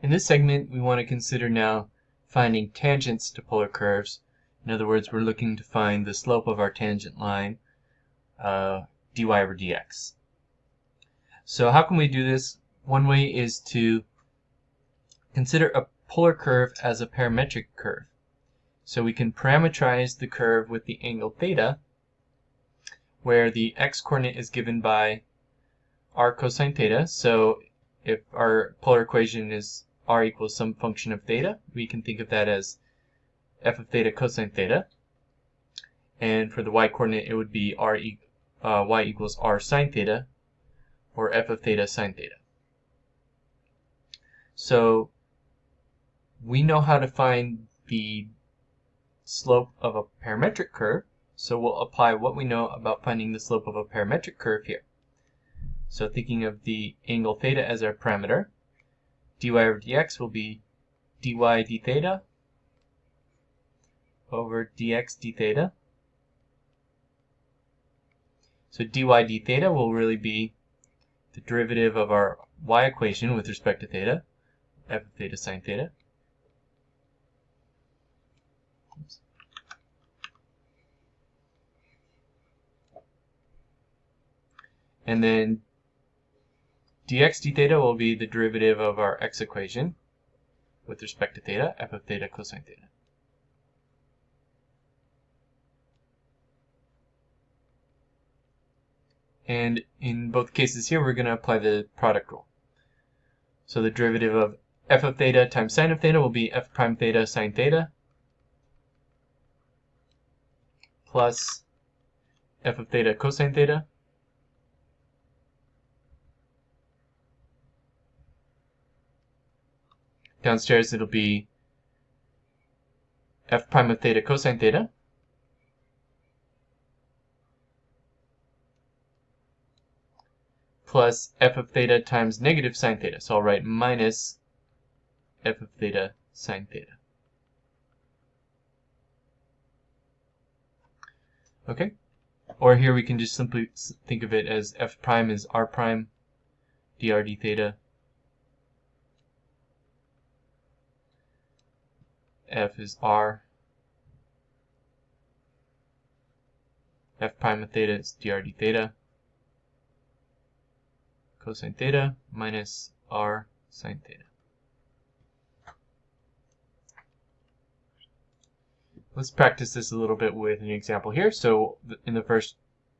In this segment, we want to consider now finding tangents to polar curves. In other words, we're looking to find the slope of our tangent line, dy over dx. So how can we do this? One way is to consider a polar curve as a parametric curve. So we can parameterize the curve with the angle theta, where the x-coordinate is given by r cosine theta. So if our polar equation is r equals some function of theta, we can think of that as f of theta cosine theta. And for the y-coordinate, it would be y equals r sine theta, or f of theta sine theta. So we know how to find the slope of a parametric curve, so we'll apply what we know about finding the slope of a parametric curve here. So thinking of the angle theta as our parameter, dy over dx will be dy d theta over dx d theta. So dy d theta will really be the derivative of our y equation with respect to theta, f of theta sine theta. Oops. And then dx d theta will be the derivative of our x equation with respect to theta, f of theta cosine theta. And in both cases here, we're going to apply the product rule. So the derivative of f of theta times sine of theta will be f prime theta sine theta plus f of theta cosine theta downstairs it'll be f prime of theta cosine theta plus f of theta times negative sine theta. So I'll write minus f of theta sine theta. Okay? Or here we can just simply think of it as f prime is r prime dr d theta, f is r, f prime of theta is dr d theta, cosine theta minus r sine theta. Let's practice this a little bit with an example here. So in the first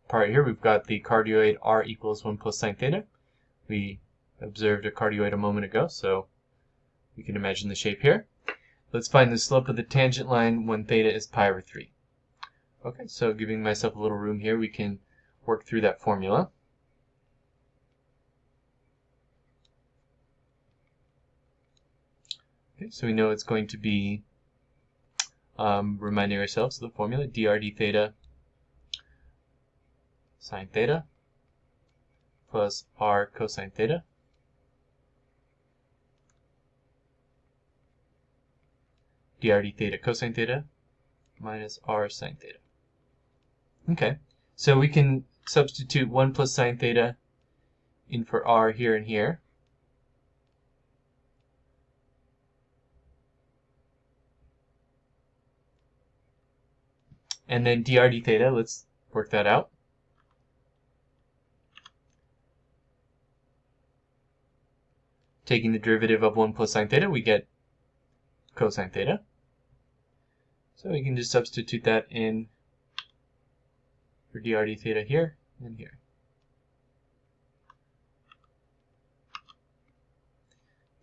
part here, we've got the cardioid r equals 1 plus sine theta. We observed a cardioid a moment ago, so we can imagine the shape here. Let's find the slope of the tangent line when theta is pi over 3. Okay, so giving myself a little room here, we can work through that formula. Okay, so we know it's going to be, reminding ourselves of the formula, dr d theta sine theta plus r cosine theta dr d theta cosine theta minus r sine theta. Okay, so we can substitute 1 plus sine theta in for r here and here. And then dr d theta, let's work that out. Taking the derivative of 1 plus sine theta, we get cosine theta. So we can just substitute that in for dr d theta here and here.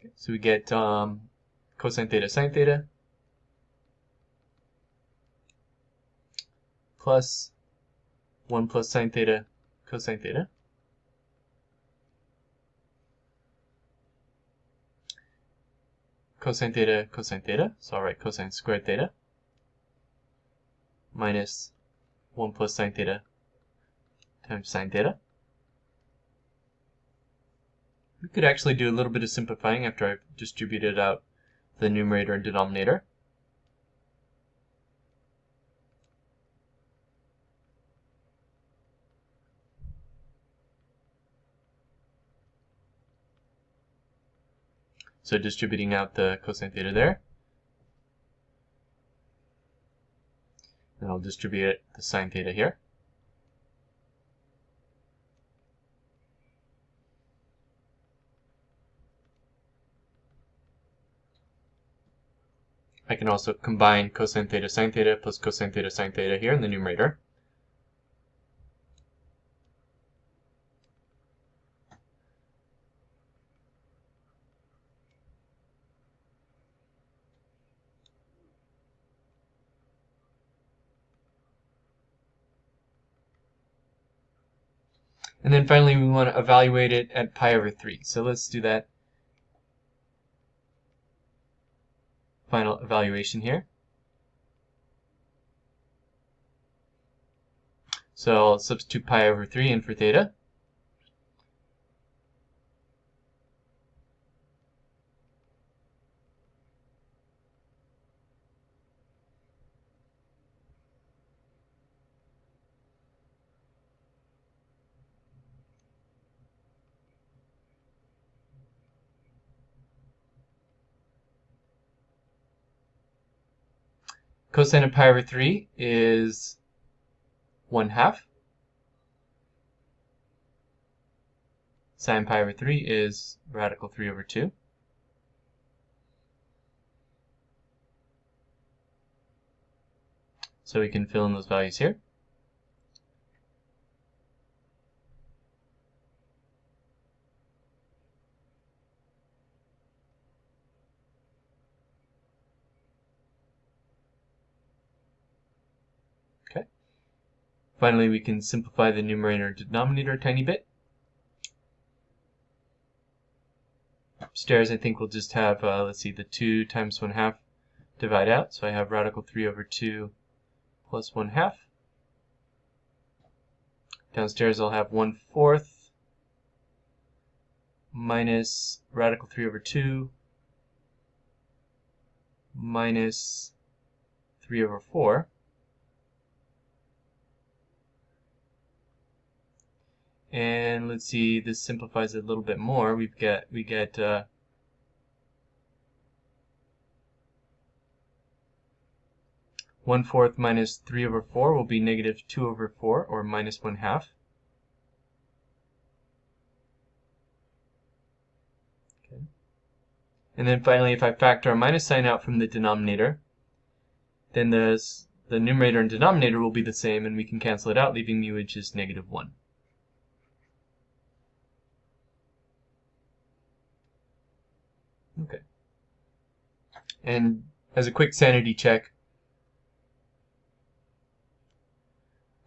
Okay, so we get cosine theta sine theta plus 1 plus sine theta cosine theta cosine theta cosine theta, so I'll write cosine squared theta minus 1 plus sine theta times sine theta. We could actually do a little bit of simplifying after I've distributed out the numerator and denominator. So distributing out the cosine theta there. And I'll distribute the sine theta here. I can also combine cosine theta sine theta plus cosine theta sine theta here in the numerator. And then finally we want to evaluate it at pi over 3. So let's do that final evaluation here. So I'll substitute pi over 3 in for theta. Cosine of pi over 3 is 1/2. Sine pi over 3 is radical 3 over 2. So we can fill in those values here. Okay. Finally, we can simplify the numerator and denominator a tiny bit. Upstairs, I think we'll just have, let's see, the 2 times 1/2 divide out. So I have radical 3 over 2 plus 1/2. Downstairs, I'll have 1/4 minus radical 3 over 2 minus 3 over 4. And let's see, this simplifies it a little bit more. We get 1/4 minus 3 over 4 will be negative 2 over 4, or minus 1/2. Okay. And then finally, if I factor a minus sign out from the denominator, then the numerator and denominator will be the same, and we can cancel it out, leaving me with just negative 1. Okay. And as a quick sanity check,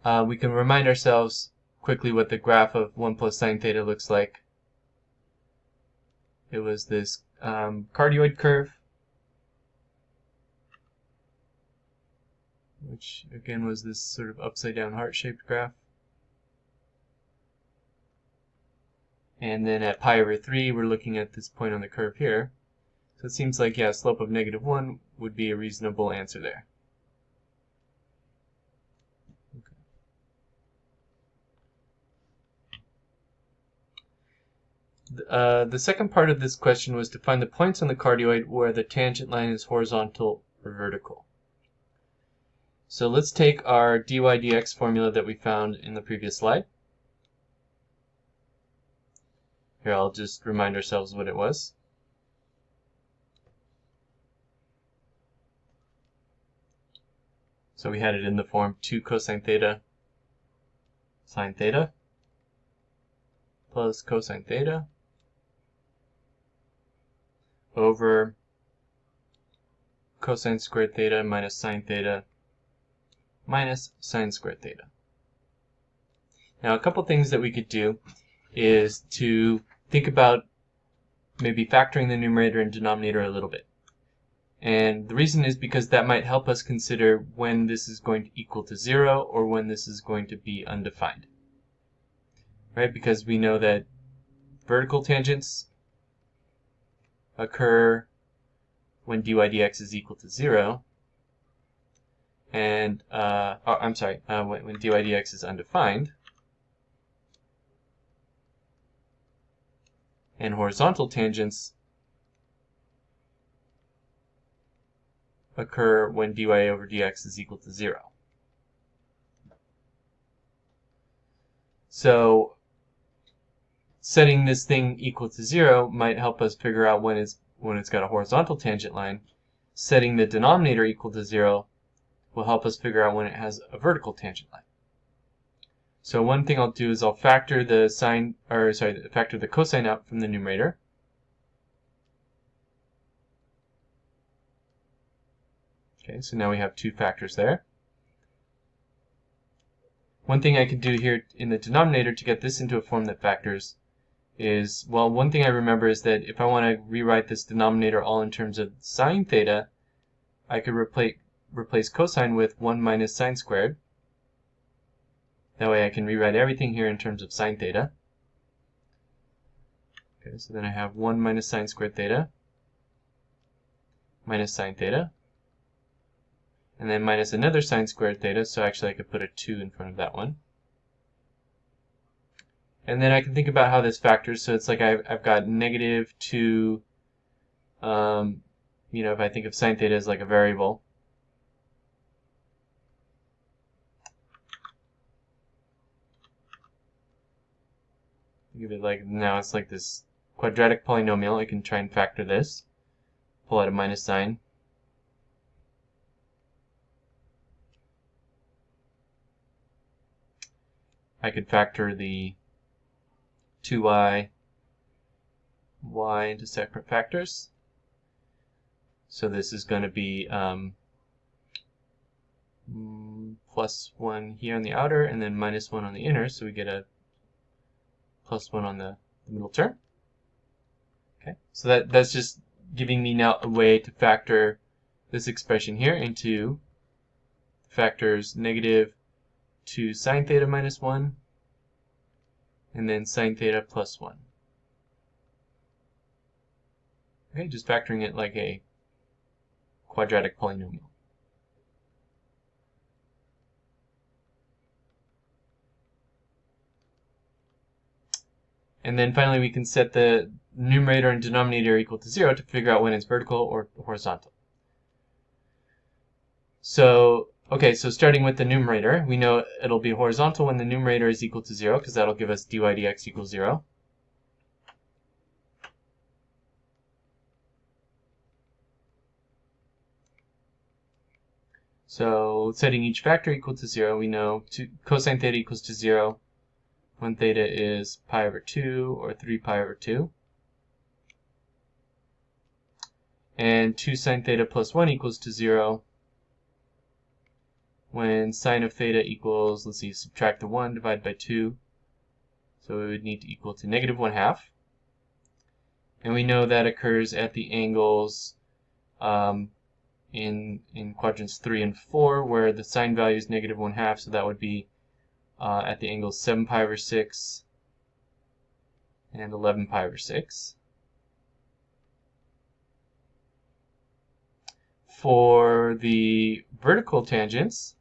we can remind ourselves quickly what the graph of 1 plus sine theta looks like. It was this cardioid curve, which again was this sort of upside down heart-shaped graph. And then at pi over 3, we're looking at this point on the curve here. So it seems like, yeah, a slope of negative 1 would be a reasonable answer there. Okay. The second part of this question was to find the points on the cardioid where the tangent line is horizontal or vertical. So let's take our dy dx formula that we found in the previous slide. Here, I'll just remind ourselves what it was. So we had it in the form 2 cosine theta sine theta plus cosine theta over cosine squared theta minus sine theta minus sine squared theta. Now, a couple things that we could do is to think about maybe factoring the numerator and denominator a little bit. And the reason is because that might help us consider when this is going to equal to 0 or when this is going to be undefined. Right? Because we know that vertical tangents occur when dy dx is equal to 0, and when dy dx is undefined, and horizontal tangents occur when dy over dx is equal to 0. So setting this thing equal to 0 might help us figure out when it's got a horizontal tangent line. Setting the denominator equal to 0 will help us figure out when it has a vertical tangent line. So one thing I'll do is I'll factor the factor the cosine out from the numerator. Okay, so now we have two factors there. One thing I can do here in the denominator to get this into a form that factors is, well, one thing I remember is that if I want to rewrite this denominator all in terms of sine theta, I could replace cosine with 1 minus sine squared. That way I can rewrite everything here in terms of sine theta. Okay, so then I have 1 minus sine squared theta minus sine theta, and then minus another sine squared theta, so actually I could put a 2 in front of that one. And then I can think about how this factors, so it's like I've got negative 2, if I think of sine theta as like a variable. Think of it like, now it's like this quadratic polynomial. I can try and factor this, pull out a minus sign. I could factor the 2y, y into separate factors. So this is going to be plus 1 here on the outer, and then minus 1 on the inner, so we get a plus 1 on the middle term. Okay, so that's just giving me now a way to factor this expression here into factors negative 2 sine theta minus 1, and then sine theta plus 1. Okay, just factoring it like a quadratic polynomial. And then finally we can set the numerator and denominator equal to 0 to figure out when it's vertical or horizontal. So, okay, so starting with the numerator, we know it'll be horizontal when the numerator is equal to 0, because that'll give us dy dx equals 0. So setting each factor equal to 0, we know cosine theta equals to 0 when theta is pi over 2 or 3 pi over 2. And 2 sine theta plus 1 equals to 0 when sine of theta equals, let's see, subtract the 1, divide by 2. So it would need to equal to negative 1/2. And we know that occurs at the angles in quadrants 3 and 4, where the sine value is negative 1/2, so that would be at the angles 7 pi over 6 and 11 pi over 6. For the vertical tangents,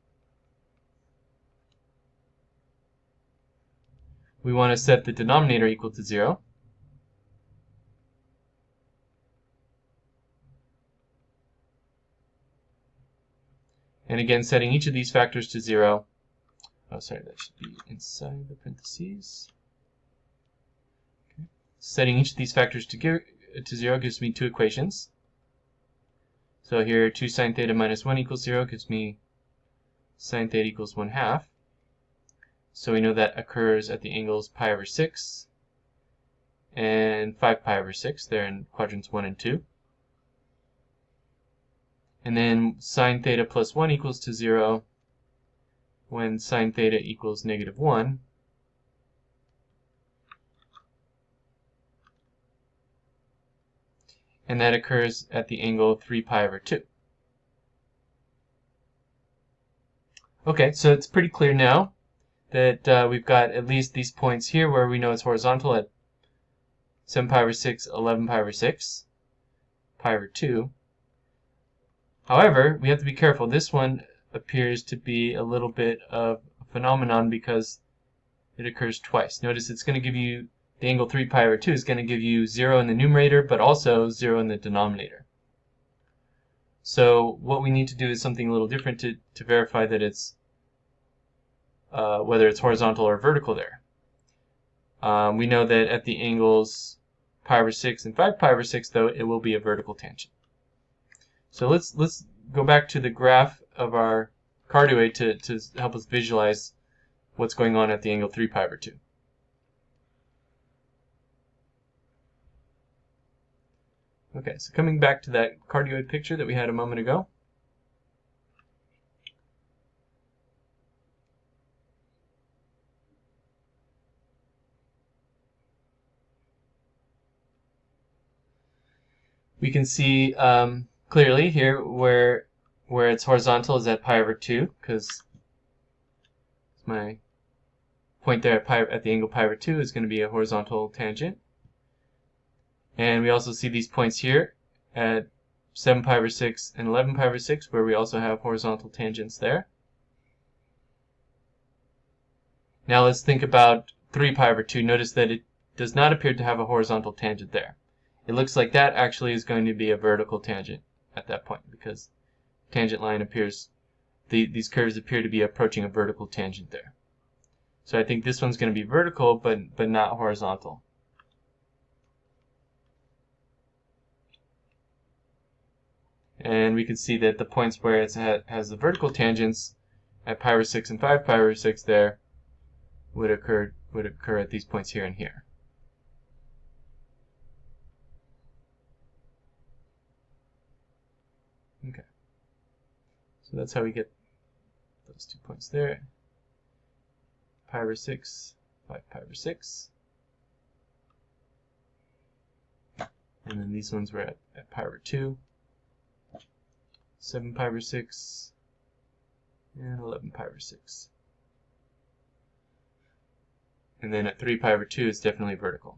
we want to set the denominator equal to 0. And again, setting each of these factors to 0. Oh, sorry, that should be inside the parentheses. Okay. Setting each of these factors to 0 gives me two equations. So here, 2 sine theta minus 1 equals 0 gives me sine theta equals 1/2. So we know that occurs at the angles pi over 6 and 5 pi over 6. They're in quadrants 1 and 2. And then sine theta plus 1 equals to 0 when sine theta equals negative 1. And that occurs at the angle 3 pi over 2. Okay, so it's pretty clear now that we've got at least these points here where we know it's horizontal at 7 pi over 6, 11 pi over 6, pi over 2. However, we have to be careful. This one appears to be a little bit of a phenomenon because it occurs twice. Notice it's going to give you, the angle 3 pi over 2 is going to give you 0 in the numerator, but also 0 in the denominator. So what we need to do is something a little different to verify that it's whether it's horizontal or vertical there. We know that at the angles pi over 6 and 5 pi over 6, though, it will be a vertical tangent. So let's go back to the graph of our cardioid to help us visualize what's going on at the angle 3 pi over 2. Okay, so coming back to that cardioid picture that we had a moment ago. We can see clearly here where it's horizontal is at pi over 2, because my point there at the angle pi over 2 is going to be a horizontal tangent. And we also see these points here at 7 pi over 6 and 11 pi over 6, where we also have horizontal tangents there. Now let's think about 3 pi over 2. Notice that it does not appear to have a horizontal tangent there. It looks like that actually is going to be a vertical tangent at that point, because tangent line appears, these curves appear to be approaching a vertical tangent there. So I think this one's going to be vertical, but not horizontal. And we can see that the points where it has the vertical tangents at pi over 6 and 5 pi over 6 there would occur at these points here and here. Okay. So that's how we get those 2 points there. Pi over 6, 5 pi over 6. And then these ones were at pi over 2, 7 pi over 6, and 11 pi over 6. And then at 3 pi over 2, it's definitely vertical.